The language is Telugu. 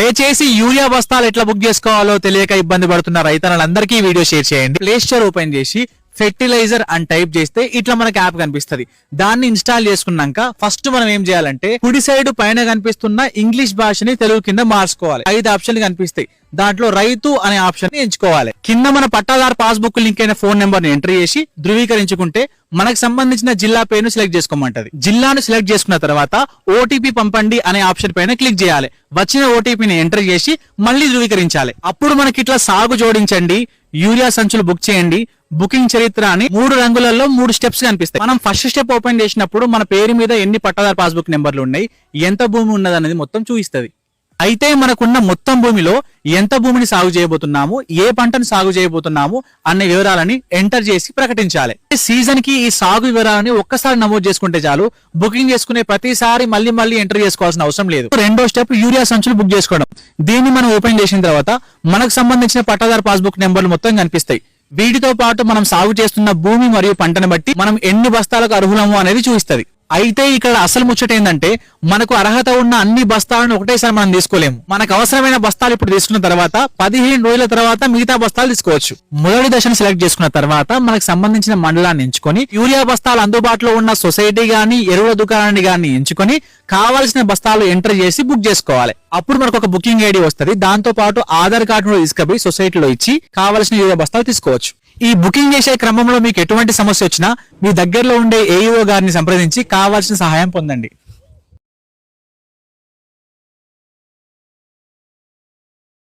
దయచేసి యూరియా బస్తాలు ఎట్లా బుక్ చేసుకోవాలో తెలియక ఇబ్బంది పడుతున్న రైతన్నలందరికీ ఈ వీడియో షేర్ చేయండి. ప్లే స్టోర్ ఓపెన్ చేసి ఫెర్టిలైజర్ అని టైప్ చేస్తే ఇట్లా మనకి యాప్ కనిపిస్తుంది. దాన్ని ఇన్స్టాల్ చేసుకున్నాక ఫస్ట్ మనం ఏం చేయాలంటే కుడి సైడ్ పైన కనిపిస్తున్న ఇంగ్లీష్ భాషని తెలుగు కింద మార్చుకోవాలి. 5 ఆప్షన్లు కనిపిస్తాయి. దాంట్లో రైతు అనే ఆప్షన్ ని ఎంచుకోవాలి. కింద మన పట్టాదారు పాస్బుక్ లింక్ అయిన ఫోన్ నెంబర్ ని ఎంటర్ చేసి ధృవీకరించుకుంటే మనకు సంబంధించిన జిల్లా పేరును సెలెక్ట్ చేసుకోమంటది. జిల్లాను సెలెక్ట్ చేసుకున్న తర్వాత ఓటీపీ పంపండి అనే ఆప్షన్ పైన క్లిక్ చేయాలి. వచ్చిన ఓటీపీని ఎంటర్ చేసి మళ్ళీ ధృవీకరించాలి. అప్పుడు మనకి ఇట్లా సాగు జోడించండి, యూరియా సంచులు బుక్ చేయండి, బుకింగ్ చరిత్ర అని 3 రంగులలో 3 స్టెప్స్ కనిపిస్తాయి. మనం ఫస్ట్ స్టెప్ ఓపెన్ చేసినప్పుడు మన పేరు మీద ఎన్ని పట్టాదారు పాస్బుక్ నెంబర్లు ఉన్నాయి, ఎంత భూమి ఉన్నది అనేది మొత్తం చూపిస్తుంది. అయితే మనకున్న మొత్తం భూమిలో ఎంత భూమిని సాగు చేయబోతున్నాము, ఏ పంటను సాగు చేయబోతున్నాము అనే వివరాలని ఎంటర్ చేసి ప్రకటించాలి. సీజన్ కి ఈ సాగు వివరాలని ఒక్కసారి నమోదు చేసుకుంటే చాలు. బుకింగ్ చేసుకునే ప్రతిసారి మళ్ళీ ఎంటర్ చేసుకోవాల్సిన అవసరం లేదు. రెండో స్టెప్ యూరియా సంచులు బుక్ చేసుకోవడం. దీన్ని మనం ఓపెన్ చేసిన తర్వాత మనకు సంబంధించిన పట్టాదారు పాస్బుక్ నెంబర్లు మొత్తం కనిపిస్తాయి. వీటితో పాటు మనం సాగు చేస్తున్న భూమి మరియు పంటను బట్టి మనం ఎన్ని బస్తాలకు అర్హులము అనేది చూపిస్తుంది. అయితే ఇక్కడ అసలు ముచ్చట ఏంటంటే మనకు అర్హత ఉన్న అన్ని బస్తాలను ఒకటేసారి మనం తీసుకోలేము. మనకు అవసరమైన బస్తాలు ఇప్పుడు తీసుకున్న తర్వాత 15 రోజుల తర్వాత మిగతా బస్తాలు తీసుకోవచ్చు. మొదటి దశను సెలెక్ట్ చేసుకున్న తర్వాత మనకు సంబంధించిన మండలాన్ని ఎంచుకొని యూరియా బస్తాలు అందుబాటులో ఉన్న సొసైటీ గాని ఎరువుల దుకాణాన్ని గాని ఎంచుకొని కావాల్సిన బస్తాలు ఎంటర్ చేసి బుక్ చేసుకోవాలి. అప్పుడు మనకు ఒక బుకింగ్ ఐడి వస్తుంది. దాంతో పాటు ఆధార్ కార్డు తీసుకుపోయి సొసైటీలో ఇచ్చి కావాల్సిన యూరియా బస్తాలు తీసుకోవచ్చు. ఈ బుకింగ్ చేసే క్రమంలో మీకు ఎటువంటి సమస్య వచ్చినా మీ దగ్గరలో ఉండే ఏఈఓ గారిని సంప్రదించి కావాల్సిన సహాయం పొందండి.